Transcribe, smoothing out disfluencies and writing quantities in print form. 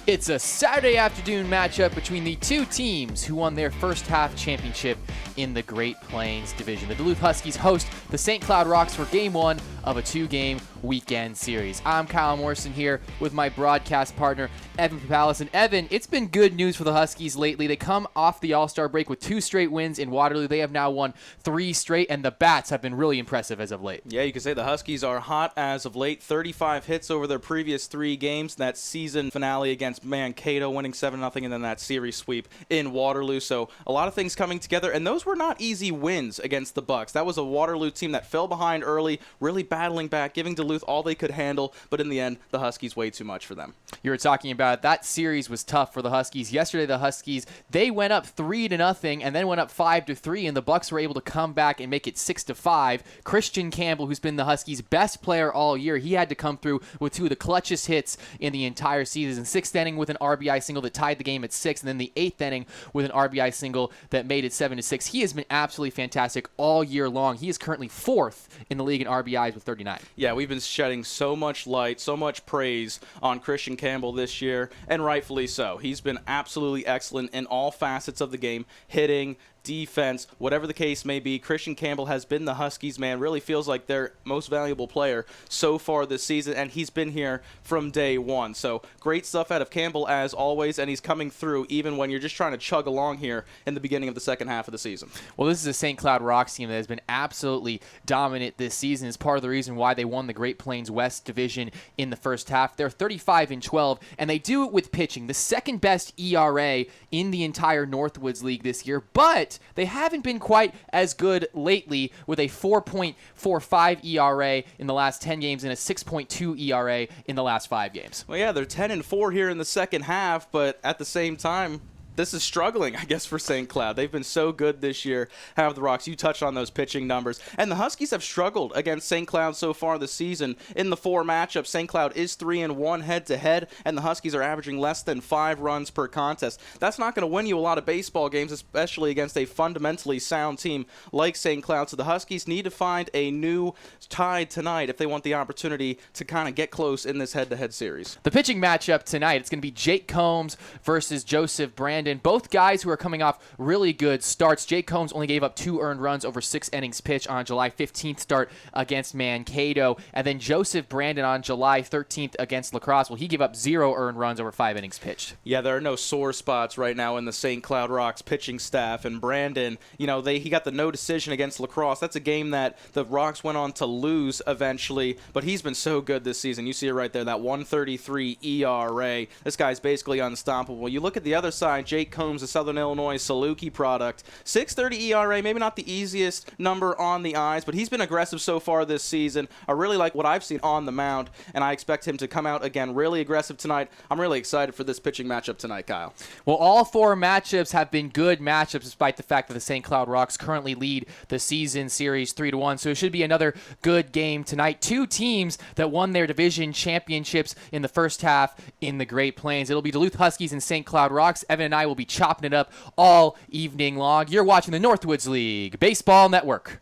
It's a Saturday afternoon matchup between the two teams who won their first half championship in the Great Plains division. The Duluth Huskies host the St. Cloud Rocks for game one of a two-game weekend series. I'm Kyle Morrison here with my broadcast partner, Evan Popalis. And Evan, it's been good news for the Huskies lately. They come off the All-Star break with 2 straight wins in Waterloo. They have now won 3 straight, and the Bats have been really impressive as of late. Yeah, you can say the Huskies are hot as of late. 35 hits over their previous 3 games. That season finale against Mankato, winning 7-0, and then that series sweep in Waterloo. So a lot of things coming together, and those were not easy wins against the Bucks. That was a Waterloo team that fell behind early, really battling back, giving Duluth all they could handle, but in the end, the Huskies way too much for them. You were talking about that series was tough for the Huskies. Yesterday, the Huskies, they went up 3-0 and then went up 5-3, and the Bucks were able to come back and make it 6-5. Christian Campbell, who's been the Huskies' best player all year, he had to come through with 2 of the clutchest hits in the entire season. 6th inning with an RBI single that tied the game at 6, and then the 8th inning with an RBI single that made it 7-6. He has been absolutely fantastic all year long. He is currently 4th in the league in RBIs with 39. Yeah, we've been shedding so much light, so much praise on Christian Campbell this year, and rightfully so. He's been absolutely excellent in all facets of the game, hitting, defense, whatever the case may be. Christian Campbell has been the Huskies, man, really feels like their most valuable player so far this season, and he's been here from day one. So great stuff out of Campbell as always, and he's coming through even when you're just trying to chug along here in the beginning of the second half of the season. Well, this is a St. Cloud Rocks team that has been absolutely dominant this season. It's part of the reason why they won the Great Plains West Division in the first half. They're 35-12, and they do it with pitching, the second best ERA in the entire Northwoods League this year, but they haven't been quite as good lately, with a 4.45 ERA in the last 10 games and a 6.2 ERA in the last 5 games. Well, yeah, they're 10-4 here in the second half, but at the same time, this is struggling, I guess, for St. Cloud. They've been so good this year, have the Rocks. You touched on those pitching numbers. And the Huskies have struggled against St. Cloud so far this season. In the 4 matchups, St. Cloud is 3-1 head-to-head, and the Huskies are averaging less than 5 runs per contest. That's not going to win you a lot of baseball games, especially against a fundamentally sound team like St. Cloud. So the Huskies need to find a new tide tonight if they want the opportunity to kind of get close in this head-to-head series. The pitching matchup tonight, it's going to be Jake Combs versus Joseph Brandon. Both guys who are coming off really good starts. Jake Combs only gave up 2 earned runs over 6 innings pitched on July 15th start against Mankato. And then Joseph Brandon on July 13th against La Crosse. Well, he gave up 0 earned runs over 5 innings pitched. Yeah, there are no sore spots right now in the St. Cloud Rocks pitching staff. And Brandon, you know, he got the no decision against La Crosse. That's a game that the Rocks went on to lose eventually. But he's been so good this season. You see it right there, that 1.33 ERA. This guy's basically unstoppable. You look at the other side, Jake Combs, a Southern Illinois Saluki product. 6.30 ERA, maybe not the easiest number on the eyes, but he's been aggressive so far this season. I really like what I've seen on the mound, and I expect him to come out again really aggressive tonight. I'm really excited for this pitching matchup tonight, Kyle. Well, all 4 matchups have been good matchups, despite the fact that the St. Cloud Rocks currently lead the season series 3-1. So it should be another good game tonight. 2 teams that won their division championships in the first half in the Great Plains. It'll be Duluth Huskies and St. Cloud Rocks. Evan and I will be chopping it up all evening long. You're watching the Northwoods League Baseball Network.